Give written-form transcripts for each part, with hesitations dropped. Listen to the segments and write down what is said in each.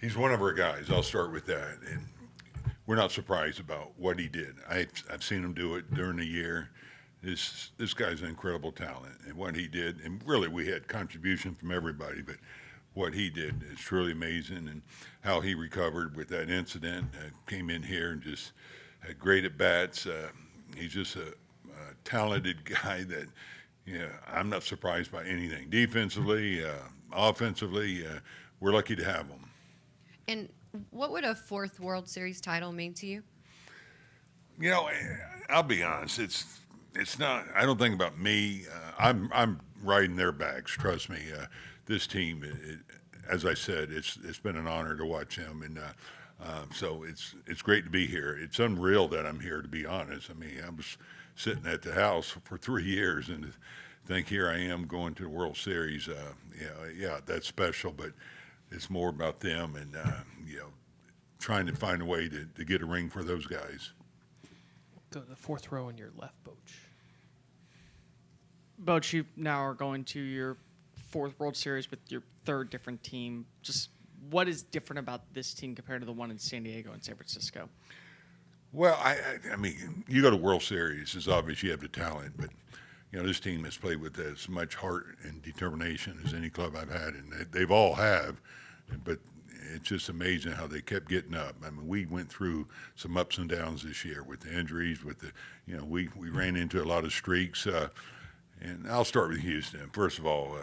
He's one of our guys. I'll start with that. And we're not surprised about what he did. I've seen him do it during the year. This guy's an incredible talent, and what he did, and really we had contribution from everybody, but what he did is truly amazing, and how he recovered with that incident. Came in here and just had great at bats. He's just a talented guy that, I'm not surprised by anything. Defensively, offensively, we're lucky to have him. And what would a fourth World Series title mean to you? I'll be honest. It's not. I don't think about me. I'm riding their backs. Trust me. This team, as I said, it's been an honor to watch them, and so it's great to be here. It's unreal that I'm here. To be honest, I mean, I was sitting at the house for 3 years, and to think here I am going to the World Series. Yeah, that's special, but it's more about them, and trying to find a way to get a ring for those guys. Go to the fourth row on your left, Bochy. Bochy, you now are going to your fourth World Series with your third different team. Just what is different about this team compared to the one in San Diego and San Francisco? Well, I mean, you go to World Series, it's obvious you have the talent, but this team has played with as much heart and determination as any club I've had, and they've all have, but it's just amazing how they kept getting up. I mean, we went through some ups and downs this year with the injuries, with the, we ran into a lot of streaks. And I'll start with Houston. First of all,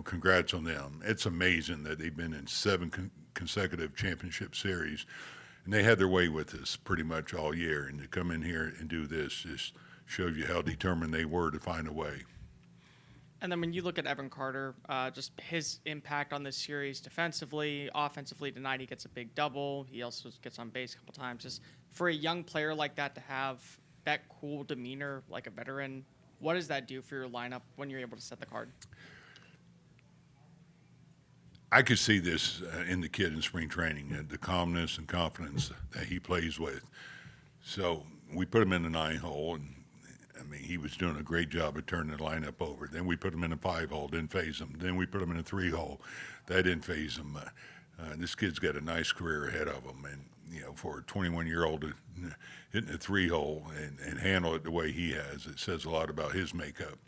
congrats on them. It's amazing that they've been in 7 consecutive championship series, and they had their way with us pretty much all year. And to come in here and do this just shows you how determined they were to find a way. And then when you look at Evan Carter, just his impact on this series defensively, offensively, tonight he gets a big double. He also gets on base a couple times. Just for a young player like that to have that cool demeanor like a veteran, what does that do for your lineup when you're able to set the card? I could see this in the kid in spring training, the calmness and confidence that he plays with. So we put him in the 9-hole, and I mean, he was doing a great job of turning the lineup over. Then we put him in a 5-hole, didn't phase him. Then we put him in a 3-hole, that didn't phase him. This kid's got a nice career ahead of him, and for a 21-year-old to hit in a 3-hole and handle it the way he has, it says a lot about his makeup.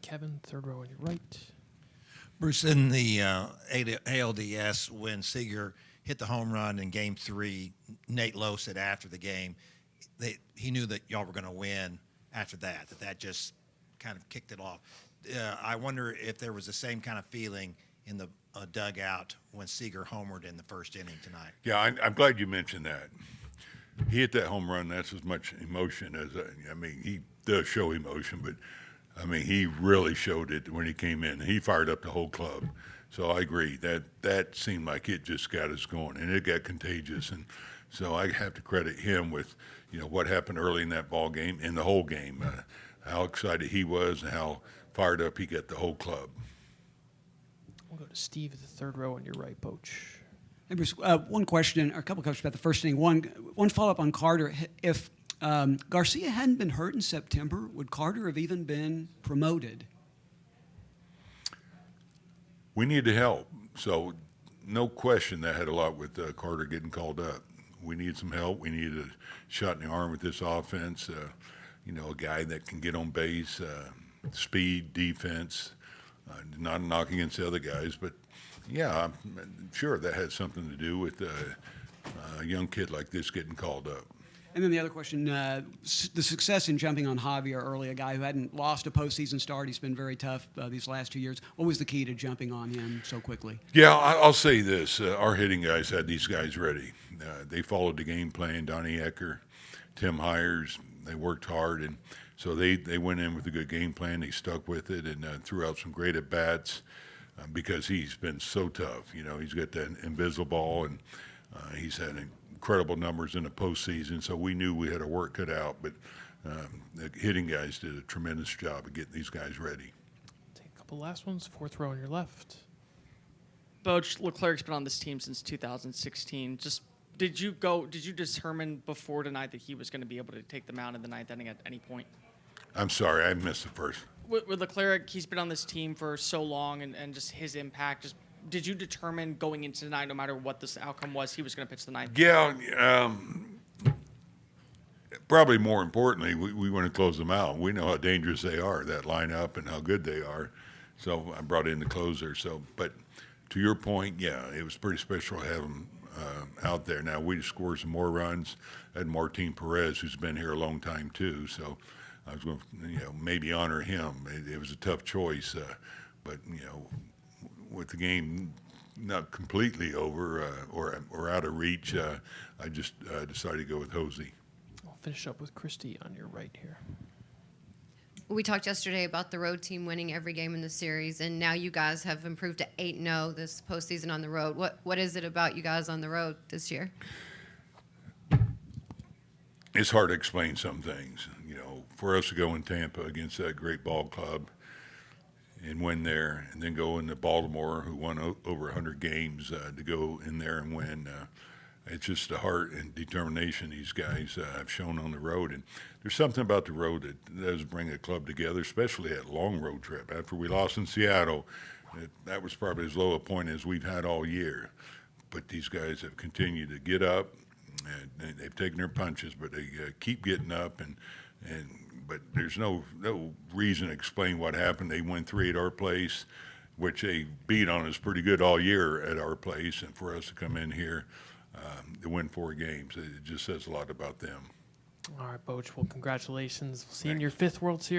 Kevin, third row on your right. Bruce, in the ALDS, when Seager hit the home run in Game 3, Nate Lowe said after the game he knew that y'all were going to win after that just kind of kicked it off. I wonder if there was the same kind of feeling in the dugout when Seager homered in the first inning tonight. Yeah, I'm glad you mentioned that. He hit that home run. That's as much emotion as he does show emotion, but he really showed it when he came in. He fired up the whole club. So I agree that seemed like it just got us going, and it got contagious. And so I have to credit him with what happened early in that ball game and the whole game, how excited he was and how fired up he got the whole club. We'll go to Steve at the third row on your right, Boch. Hey, Bruce, one question, or a couple questions about the first inning. One follow-up on Carter. If Garcia hadn't been hurt in September, would Carter have even been promoted? We needed help, so no question that had a lot with Carter getting called up. We needed some help. We needed a shot in the arm with this offense, a guy that can get on base, speed, defense, not knocking against the other guys, but yeah, I'm sure that had something to do with a young kid like this getting called up. And then the other question, the success in jumping on Javier early, a guy who hadn't lost a postseason start. He's been very tough these last 2 years. What was the key to jumping on him so quickly? Yeah, I'll say this. Our hitting guys had these guys ready. They followed the game plan. Donnie Ecker, Tim Hires, they worked hard, and so they went in with a good game plan. They stuck with it and threw out some great at-bats because he's been so tough. He's got that invisible ball, and he's had incredible numbers in the postseason, so we knew we had our work cut out, but the hitting guys did a tremendous job of getting these guys ready. Take a couple last ones. Fourth row on your left. Bochy, Leclerc's been on this team since 2016. Just did you determine before tonight that he was going to be able to take the mound in the ninth inning at any point? I'm sorry, I missed the first. With Leclerc, he's been on this team for so long, and just his impact, just did you determine going into tonight, no matter what this outcome was, he was going to pitch the ninth? Yeah, probably more importantly, we want to close them out. We know how dangerous they are, that lineup, and how good they are. So I brought in the closer. So, but to your point, yeah, it was pretty special to have him out there. Now we scored some more runs. Had Martin Perez, who's been here a long time too. So I was going to, maybe honor him. It was a tough choice, but with the game not completely over or out of reach, I just decided to go with Hosey. I'll finish up with Christy on your right here. We talked yesterday about the road team winning every game in the series, and now you guys have improved to 8-0 this postseason on the road. What is it about you guys on the road this year? It's hard to explain some things. For us to go in Tampa against that great ball club and win there, and then go into Baltimore, who won over 100 games, to go in there and win. It's just the heart and determination these guys have shown on the road. And there's something about the road that does bring a club together, especially that long road trip. After we lost in Seattle, that was probably as low a point as we've had all year. But these guys have continued to get up, and they've taken their punches, but they keep getting up. But there's no reason to explain what happened. They won 3 at our place, which they beat on us pretty good all year at our place. And for us to come in here to win 4 games, it just says a lot about them. All right, Boch. Well, congratulations. We'll see you in your 5th World Series.